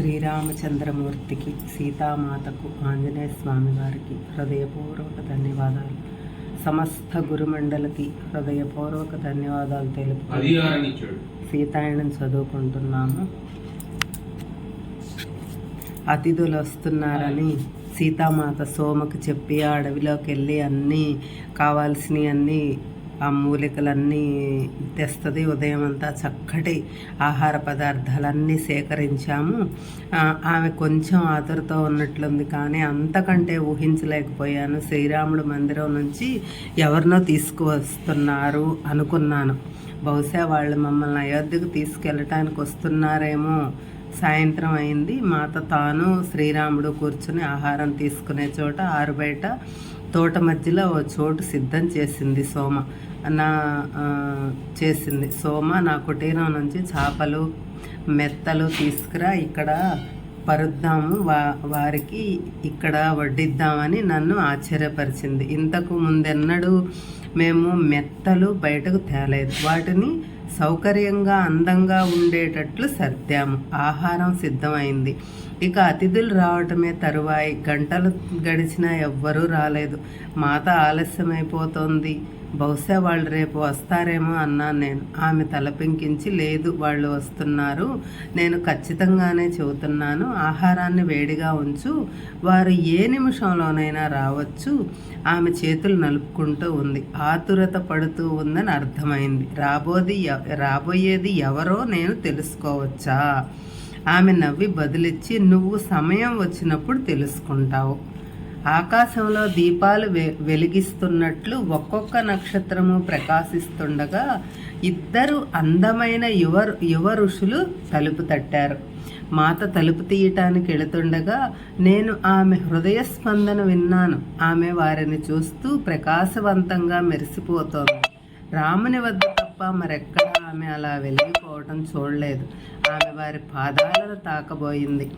శ్రీరామచంద్రమూర్తికి, సీతామాతకు, ఆంజనేయ స్వామి వారికి హృదయపూర్వక ధన్యవాదాలు. సమస్త గురుమండలికి హృదయపూర్వక ధన్యవాదాలు తెలుపు సీతాయనం చదువుకుంటున్నాము. అతిథులు వస్తున్నారని సీతామాత సోమకు చెప్పి ఆ అడవిలోకి వెళ్ళి అన్నీ కావాల్సినవి అన్నీ ఆ మూలికలన్నీ తెస్తుంది. ఉదయం అంతా చక్కటి ఆహార పదార్థాలన్నీ సేకరించాము. ఆమె కొంచెం ఆతురతో ఉన్నట్లుంది, కానీ అంతకంటే ఊహించలేకపోయాను. శ్రీరాముడు మందిరం నుంచి ఎవరినో తీసుకువస్తున్నారు అనుకున్నాను. బహుశా వాళ్ళు మమ్మల్ని అయోధ్యకు తీసుకెళ్ళటానికి వస్తున్నారేమో. సాయంత్రం అయింది. మాత తాను శ్రీరాముడు కూర్చుని ఆహారం తీసుకునే చోట ఆరుబయట తోట మధ్యలో ఓ చోటు సిద్ధం చేసింది సోమ. నా కుటీరం నుంచి చేపలు మెత్తలు తీసుకురా, ఇక్కడ పరుద్దాము, వారికి ఇక్కడ వడ్డిద్దామని నన్ను ఆశ్చర్యపరిచింది. ఇంతకు ముందెన్నడూ మేము మెత్తలు బయటకు తేలేదు. వాటిని సౌకర్యంగా అందంగా ఉండేటట్లు సర్దాము. ఆహారం సిద్ధమైంది. ఇక అతిథులు రావటమే తరువాయి. గంటలు గడిచినా ఎవ్వరూ రాలేదు. మాత ఆలస్యమైపోతోంది, బహుశా వాళ్ళు రేపు వస్తారేమో అన్నాను నేను. ఆమె తలపింకించి, లేదు, వాళ్ళు వస్తున్నారు, నేను ఖచ్చితంగానే చెబుతున్నాను, ఆహారాన్ని వేడిగా ఉంచు, వారు ఏ నిమిషంలోనైనా రావచ్చు. ఆమె చేతులు నలుపుకుంటూ ఉంది. ఆతురత పడుతూ ఉందని అర్థమైంది. రాబోయేది ఎవరో నేను తెలుసుకోవచ్చా? ఆమె నవ్వి బదులిచ్చి, నువ్వు సమయం వచ్చినప్పుడు తెలుసుకుంటావు. ఆకాశంలో దీపాలు వెలిగిస్తున్నట్లు ఒక్కొక్క నక్షత్రము ప్రకాశిస్తుండగా ఇద్దరు అందమైన యువ ఋషులు తలుపు తట్టారు. మాత తలుపు తీయటానికి వెళుతుండగా నేను ఆమె హృదయ స్పందన విన్నాను. ఆమె వారిని చూస్తూ ప్రకాశవంతంగా మెరిసిపోతోంది. రాముని వద్ద తప్ప మరెక్కడ ఆమె అలా వెలిగిపోవటం చూడలేదు. ఆమె వారి పాదాలను తాకబోయింది.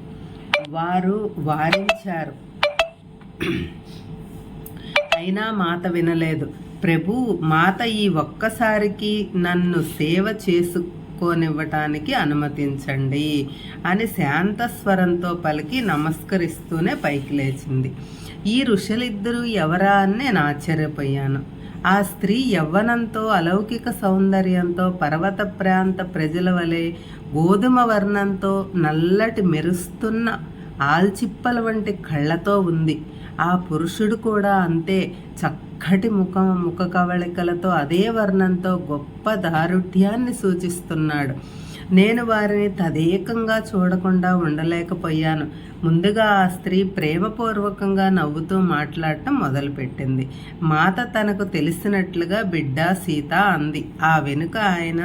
వారు వారించారు, అయినా మాత వినలేదు. ప్రభు, మాత ఈ ఒక్కసారికి నన్ను సేవ చేసుకోనివ్వటానికి అనుమతించండి అని శాంత స్వరంతో పలికి నమస్కరిస్తూనే పైకి లేచింది. ఈ ఋషులిద్దరూ ఎవరా అని నేను ఆశ్చర్యపోయాను. ఆ స్త్రీ యవ్వనంతో, అలౌకిక సౌందర్యంతో, పర్వత ప్రాంత ప్రజల వలె గోధుమ వర్ణంతో, నల్లటి మెరుస్తున్న ఆల్చిప్పల వంటి కళ్ళతో ఉంది. ఆ పురుషుడు కూడా అంతే, చక్కటి ముఖ కవళికలతో, అదే వర్ణంతో గొప్ప దారుఢ్యాన్ని సూచిస్తున్నాడు. నేను వారిని తదేకంగా చూడకుండా ఉండలేకపోయాను. ముందుగా ఆ స్త్రీ ప్రేమపూర్వకంగా నవ్వుతూ మాట్లాడటం మొదలుపెట్టింది. మాత తనకు తెలిసినట్లుగా, బిడ్డ సీత అంది. ఆ వెనుక ఆయన,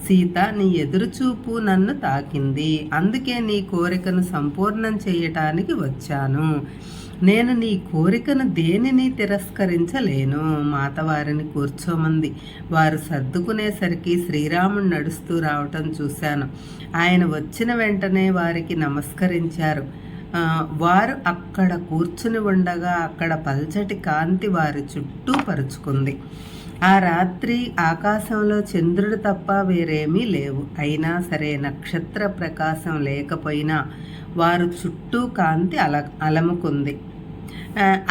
సీత, నీ ఎదురుచూపు నన్ను తాకింది, అందుకే నీ కోరికను సంపూర్ణం చేయటానికి వచ్చాను. నేను నీ కోరికను దేనిని తిరస్కరించలేను. మాత వారిని కూర్చోమంది. వారు సర్దుకునేసరికి శ్రీరాముడు నడుస్తూ రావటం చూశాను. ఆయన వచ్చిన వెంటనే వారికి నమస్కరించారు. వారు అక్కడ కూర్చుని ఉండగా అక్కడ పల్చటి కాంతి వారి చుట్టూ పరుచుకుంది. ఆ రాత్రి ఆకాశంలో చంద్రుడు తప్ప వేరేమీ లేవు. అయినా సరే నక్షత్ర ప్రకాశం లేకపోయినా వారు చుట్టూ కాంతి అలముకుంది.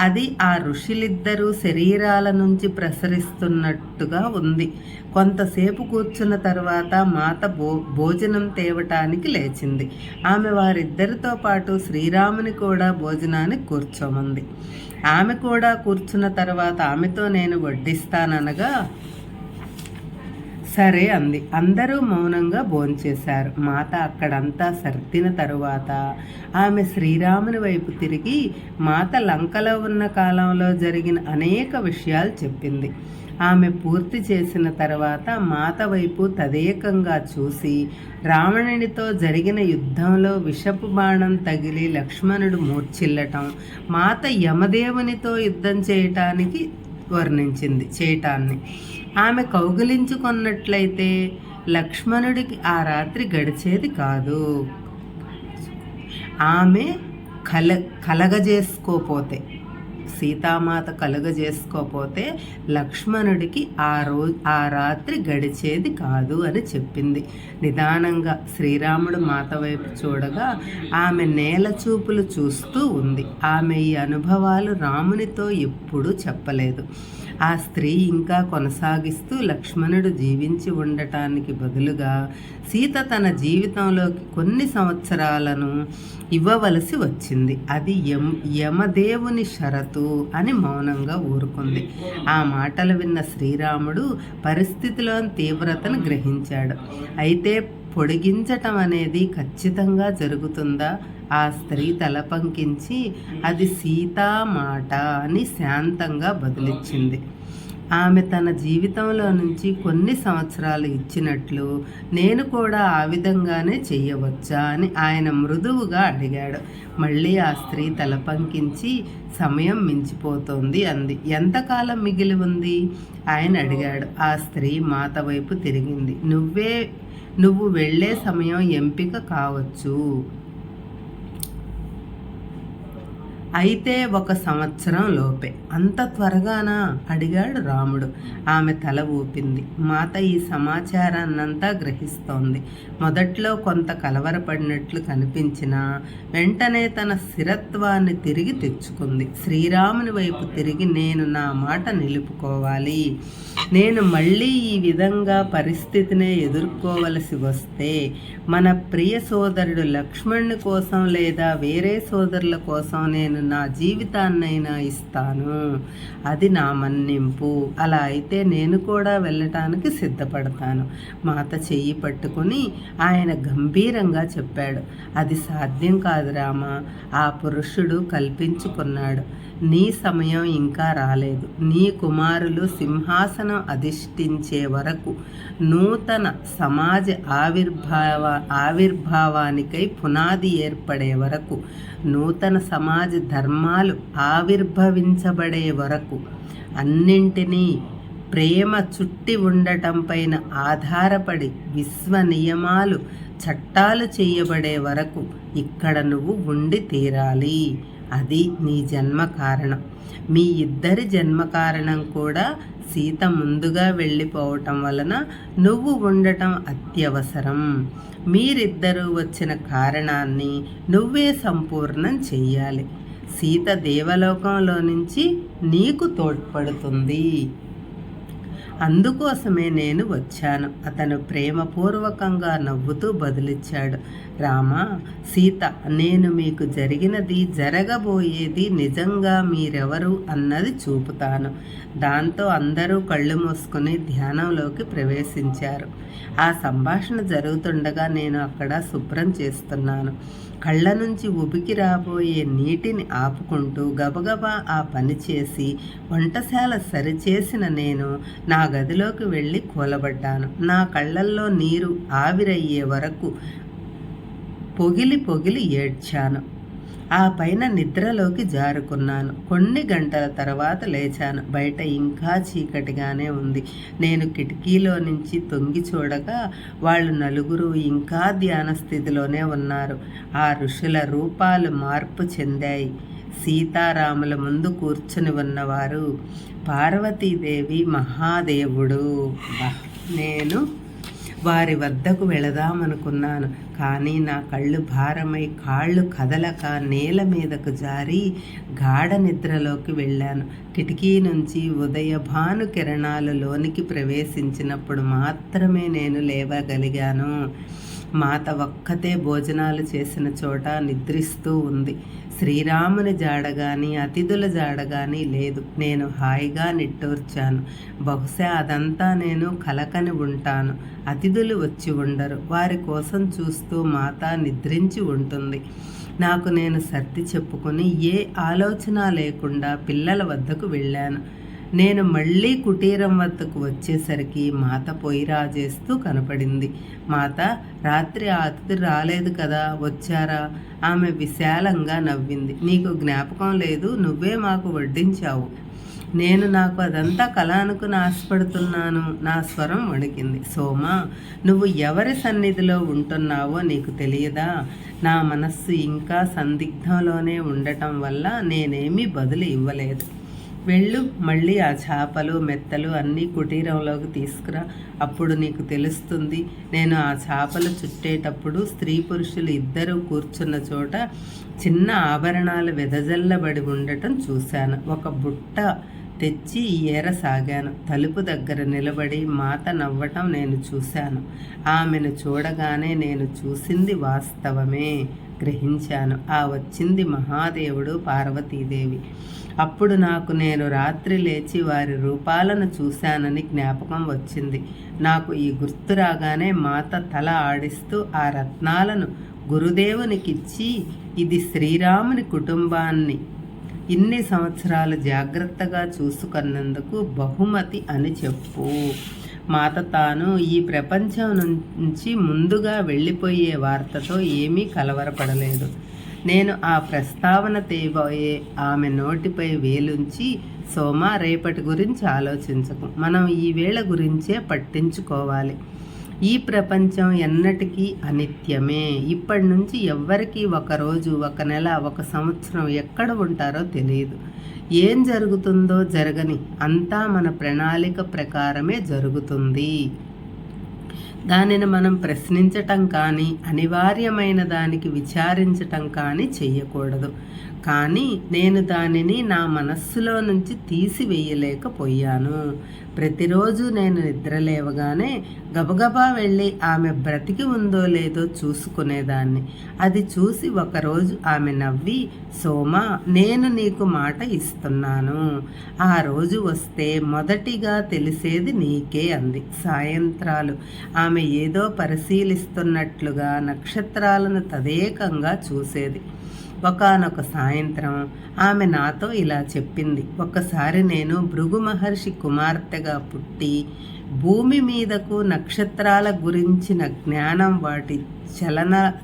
అది ఆ ఋషులిద్దరూ శరీరాల నుంచి ప్రసరిస్తున్నట్టుగా ఉంది. కొంతసేపు కూర్చున్న తర్వాత మాత భోజనం తేవటానికి లేచింది. ఆమె వారిద్దరితో పాటు శ్రీరాముని కూడా భోజనానికి కూర్చోమంది. ఆమె కూడా కూర్చున్న తర్వాత ఆమెతో నేను వడ్డిస్తాననగా సరే అంది. అందరూ మౌనంగా భోంచేశారు. మాత అక్కడంతా సర్దిన తరువాత ఆమె శ్రీరాముని వైపు తిరిగి మాత లంకలో ఉన్న కాలంలో జరిగిన అనేక విషయాలు చెప్పింది. ఆమె పూర్తి చేసిన తర్వాత మాత వైపు తదేకంగా చూసి, రావణునితో జరిగిన యుద్ధంలో విషపు బాణం తగిలి లక్ష్మణుడు మూర్ఛిల్లటం, మాత యమదేవునితో యుద్ధం చేయటానికి వర్ణించింది చేయటాన్ని. ఆమె కౌగిలించుకున్నట్లయితే లక్ష్మణుడికి ఆ రాత్రి గడిచేది కాదు. ఆమె కలగజేసుకోపోతే సీతామాత కలుగజేసుకోపోతే లక్ష్మణుడికి ఆ రాత్రి గడిచేది కాదు అని చెప్పింది. నిదానంగా శ్రీరాముడు మాత వైపు చూడగా ఆమె నేల చూపులు చూస్తూ ఉంది. ఆమె ఈ అనుభవాలు రామునితో ఎప్పుడూ చెప్పలేదు. ఆ స్త్రీ ఇంకా కొనసాగిస్తూ, లక్ష్మణుడు జీవించి ఉండటానికి బదులుగా సీత తన జీవితంలోకి కొన్ని సంవత్సరాలను ఇవ్వవలసి వచ్చింది. అది యమదేవుని షరతు అని మౌనంగా ఊరుకుంది. ఆ మాటలు విన్న శ్రీరాముడు పరిస్థితిలోని తీవ్రతను గ్రహించాడు. అయితే పొడిగించటం అనేది ఖచ్చితంగా జరుగుతుందా? ఆ స్త్రీ తల పంకించి అది సీతా మాట అని శాంతంగా బదులిచ్చింది. ఆమె తన జీవితంలో నుంచి కొన్ని సంవత్సరాలు ఇచ్చినట్లు నేను కూడా ఆ విధంగానే చెయ్యవచ్చా అని ఆయన మృదువుగా అడిగాడు. మళ్ళీ ఆ స్త్రీ తల పంకించి సమయం మించిపోతోంది అంది. ఎంతకాలం మిగిలి ఉంది ఆయన అడిగాడు. ఆ స్త్రీ మాత వైపు తిరిగింది. నువ్వు వెళ్ళే సమయం ఎంపిక కావచ్చు, అయితే 1 సంవత్సరం లోపే. అంత త్వరగానా అడిగాడు రాముడు. ఆమె తల ఊపింది. మాత ఈ సమాచారాన్నంతా గ్రహిస్తోంది. మొదట్లో కొంత కలవరపడినట్లు కనిపించినా వెంటనే తన స్థిరత్వాన్ని తిరిగి తెచ్చుకుంది. శ్రీరాముని వైపు తిరిగి, నేను నా మాట నిలుపుకోవాలి. నేను మళ్ళీ ఈ విధంగా పరిస్థితినే ఎదుర్కోవలసి వస్తే మన ప్రియ సోదరుడు లక్ష్మణుని కోసం లేదా వేరే సోదరుల కోసం నేను నా జీవితాన్నైనా ఇస్తాను. అది నా మన్నింపు. అలా అయితే నేను కూడా వెళ్ళటానికి సిద్ధపడతాను. మాత చెయ్యి పట్టుకుని ఆయన గంభీరంగా చెప్పాడు. అది సాధ్యం కాదు రామా. ఆ పురుషుడు కల్పించుకున్నాడు. నీ సమయం ఇంకా రాలేదు. నీ కుమారులు సింహాసనం అధిష్ఠించే వరకు, నూతన సమాజ ఆవిర్భావానికై పునాది ఏర్పడే వరకు, నూతన సమాజ ధర్మాలు ఆవిర్భవించబడే వరకు, అన్నింటినీ ప్రేమ చుట్టి ఉండటం పైన ఆధారపడి విశ్వ నియమాలు చట్టాలు చేయబడే వరకు ఇక్కడ నువ్వు ఉండి తీరాలి. అది నీ జన్మ కారణం. మీ ఇద్దరి జన్మ కారణం కూడా సీత ముందుగా వెళ్ళిపోవటం వలన నువ్వు ఉండటం అత్యవసరం. మీరిద్దరూ వచ్చిన కారణాన్ని నువ్వే సంపూర్ణం చెయ్యాలి. సీత దేవలోకంలో నుంచి నీకు తోడ్పడుతుంది. అందుకోసమే నేను వచ్చాను. అతను ప్రేమపూర్వకంగా నవ్వుతూ బదులిచ్చాడు. రామా, సీత, నేను మీకు జరిగినది, జరగబోయేది నిజంగా మీరెవరు అన్నది చూపుతాను. దాంతో అందరూ కళ్ళు మూసుకుని ధ్యానంలోకి ప్రవేశించారు. ఆ సంభాషణ జరుగుతుండగా నేను అక్కడ శుభ్రం చేస్తున్నాను. కళ్ళ నుంచి ఉబికి రాబోయే నీటిని ఆపుకుంటూ గబగబా ఆ పని చేసి వంటశాల సరిచేసిన నేను నా గదిలోకి వెళ్ళి కూలబడ్డాను. నా కళ్ళల్లో నీరు ఆవిరయ్యే వరకు పొగిలి ఏడ్చాను. ఆ పైన నిద్రలోకి జారుకున్నాను. కొన్ని గంటల తర్వాత లేచాను. బయట ఇంకా చీకటిగానే ఉంది. నేను కిటికీలో నుంచి తొంగి చూడగా వాళ్ళు నలుగురు ఇంకా ధ్యాన స్థితిలోనే ఉన్నారు. ఆ ఋషుల రూపాలు మార్పు చెందాయి. సీతారాముల ముందు కూర్చుని ఉన్నవారు పార్వతీదేవి, మహాదేవుడు. నేను వారి వద్దకు వెళదామనుకున్నాను. కానీ నా కళ్ళు భారమై కాళ్ళు కదలక నేల మీదకు జారి గాఢ నిద్రలోకి వెళ్ళాను. కిటికీ నుంచి ఉదయభాను కిరణాలు లోనికి ప్రవేశించినప్పుడు మాత్రమే నేను లేవగలిగాను. మాత ఒక్కతే భోజనాలు చేసిన చోట నిద్రిస్తూ ఉంది. శ్రీరాముని జాడగాని అతిథుల జాడగాని లేదు. నేను హాయిగా నిట్టూర్చాను. బహుశా అదంతా నేను కలకని ఉంటాను. అతిథులు వచ్చి ఉండరు. వారి కోసం చూస్తూ మాత నిద్రించి ఉంటుంది. నాకు నేను సర్ది చెప్పుకొని ఏ ఆలోచన లేకుండా పిల్లల వద్దకు వెళ్ళాను. నేను మళ్ళీ కుటీరం వద్దకు వచ్చేసరికి మాత పొయ్యి రాజేస్తూ కనపడింది. మాత, రాత్రి ఆ అతిథి రాలేదు కదా, వచ్చారా? ఆమె విశాలంగా నవ్వింది. నీకు జ్ఞాపకం లేదు, నువ్వే మాకు వడ్డించావు. నాకు అదంతా కళ అనుకుని ఆశపడుతున్నాను. నా స్వరం వణికింది. సోమా, నువ్వు ఎవరి సన్నిధిలో ఉంటున్నావో నీకు తెలియదా? నా మనస్సు ఇంకా సందిగ్ధంలోనే ఉండటం వల్ల నేనేమీ బదులు ఇవ్వలేదు. వెళ్ళు, మళ్ళీ ఆ చేపలు మెత్తలు అన్నీ కుటీరంలోకి తీసుకురా. అప్పుడు నీకు తెలుస్తుంది. నేను ఆ చేపలు చుట్టేటప్పుడు స్త్రీ పురుషులు ఇద్దరూ కూర్చున్న చోట చిన్న ఆభరణాలు వెదజల్లబడి ఉండటం చూశాను. ఒక బుట్ట తెచ్చి ఏరసాగాను. తలుపు దగ్గర నిలబడి మాత నవ్వటం నేను చూశాను. ఆమెను చూడగానే నేను చూసింది వాస్తవమే గ్రహించాను. ఆ వచ్చింది మహాదేవుడు, పార్వతీదేవి. అప్పుడు నేను రాత్రి లేచి వారి రూపాలను చూశానని జ్ఞాపకం వచ్చింది. నాకు ఈ గుర్తు రాగానే మాత తల ఆడిస్తూ ఆ రత్నాలను గురుదేవునికిచ్చి, ఇది శ్రీరాముని కుటుంబాన్ని ఇన్ని సంవత్సరాలు జాగ్రత్తగా చూసుకున్నందుకు బహుమతి అని చెప్పు. మాత తాను ఈ ప్రపంచం నుంచి ముందుగా వెళ్ళిపోయే వార్తతో ఏమీ కలవరపడలేదు. నేను ఆ ప్రస్తావన తేబోయే ఆమె నోటిపై వేలుంచి, సోమా, రేపటి గురించి ఆలోచించకు. మనం ఈ వేళ గురించే పట్టించుకోవాలి. ఈ ప్రపంచం ఎన్నటికీ అనిత్యమే. ఇప్పటి నుంచి ఎవ్వరికీ ఒకరోజు, ఒక నెల, ఒక సంవత్సరం ఎక్కడ ఉంటారో తెలియదు. ఏం జరుగుతుందో జరగని, అంతా మన ప్రణాళిక ప్రకారమే జరుగుతుంది. దానిని మనం ప్రశ్నించటం కానీ, అనివార్యమైన దానికి విచారించటం కానీ చెయ్యకూడదు. కానీ నేను దానిని నా మనస్సులో నుంచి తీసివేయలేకపోయాను. ప్రతిరోజు నేను నిద్రలేవగానే గబగబా వెళ్ళి ఆమె బ్రతికి ఉందో లేదో చూసుకునేదాన్ని. అది చూసి ఒకరోజు ఆమె నవ్వి, సోమా, నేను నీకు మాట ఇస్తున్నాను. ఆ రోజు వస్తే మొదటిగా తెలిసేది నీకే అంది. సాయంత్రాలు ఆమె ఏదో పరిశీలిస్తున్నట్లుగా నక్షత్రాలను తదేకంగా చూసేది. ఒకానొక సాయంత్రం ఆమె నాతో ఇలా చెప్పింది. ఒకసారి నేను భృగు మహర్షి కుమార్తెగా పుట్టి భూమి మీదకు నక్షత్రాల గురించిన జ్ఞానం, వాటి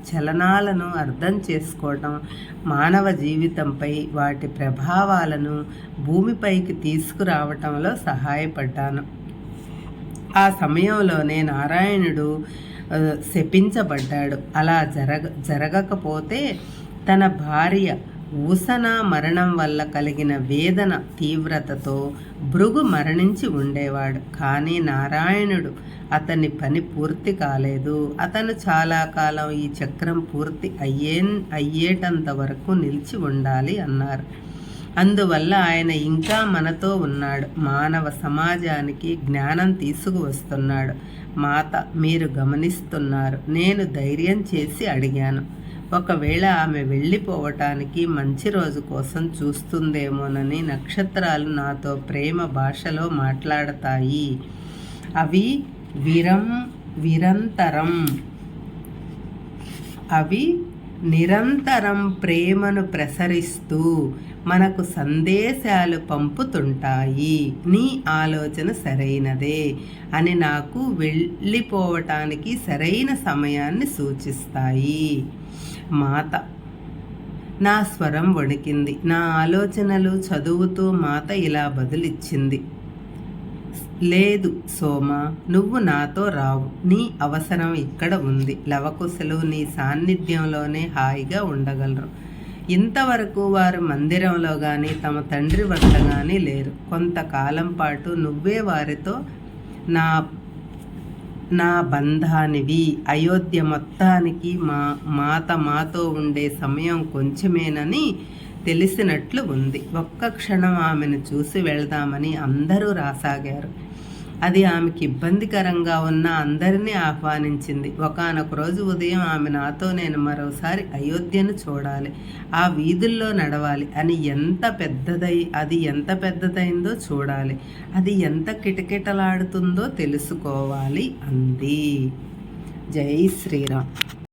చలనాలను అర్థం చేసుకోవటం, మానవ జీవితంపై వాటి ప్రభావాలను భూమిపైకి తీసుకురావటంలో సహాయపడ్డాను. ఆ సమయంలోనే నారాయణుడు శపించబడ్డాడు. అలా జరగకపోతే తన భార్య ఊసన మరణం వల్ల కలిగిన వేదన తీవ్రతతో భృగు మరణించి ఉండేవాడు. కానీ నారాయణుడు అతని పని పూర్తి కాలేదు. అతను చాలా కాలం ఈ చక్రం పూర్తి అయ్యేటంత వరకు నిలిచి ఉండాలి అన్నారు. అందువల్ల ఆయన ఇంకా మనతో ఉన్నాడు. మానవ సమాజానికి జ్ఞానం తీసుకువస్తున్నాడు. మాత, మీరు గమనిస్తున్నారు. నేను ధైర్యం చేసి అడిగాను. ఒకవేళ ఆమె వెళ్ళిపోవటానికి మంచి రోజు కోసం చూస్తుందేమోనని. నక్షత్రాలు నాతో ప్రేమ భాషలో మాట్లాడతాయి. అవి నిరంతరం ప్రేమను ప్రసరిస్తూ మనకు సందేశాలు పంపుతుంటాయి. నీ ఆలోచన సరైనదే అని నాకు వెళ్ళిపోవటానికి సరైన సమయాన్ని సూచిస్తాయి. మాత, నా స్వరం వణికింది. నా ఆలోచనలు చదువుతూ మాత ఇలా బదులిచ్చింది. లేదు సోమా, నువ్వు నాతో రావు. నీ అవసరం ఇక్కడ ఉంది. లవకుశలు నీ సాన్నిధ్యంలోనే హాయిగా ఉండగలరు. ఇంతవరకు వారు మందిరంలో కానీ తమ తండ్రి వద్ద కానీ లేరు. కొంతకాలం పాటు నువ్వే వారితో నా బంధానివి. అయోధ్య మొత్తానికి మాతో ఉండే సమయం కొంచెమేనని తెలిసినట్లు ఉంది. ఒక్క క్షణం ఆమెను చూసి వెళదామని అందరూ రాసాగారు. అది ఆమెకి ఇబ్బందికరంగా ఉన్న అందరినీ ఆహ్వానించింది. ఒకానొక రోజు ఉదయం ఆమె నాతో, నేను మరోసారి అయోధ్యను చూడాలి, ఆ వీధుల్లో నడవాలి అని అది ఎంత పెద్దదైందో చూడాలి, అది ఎంత కిటకిటలాడుతుందో తెలుసుకోవాలి అంది. జై శ్రీరామ్.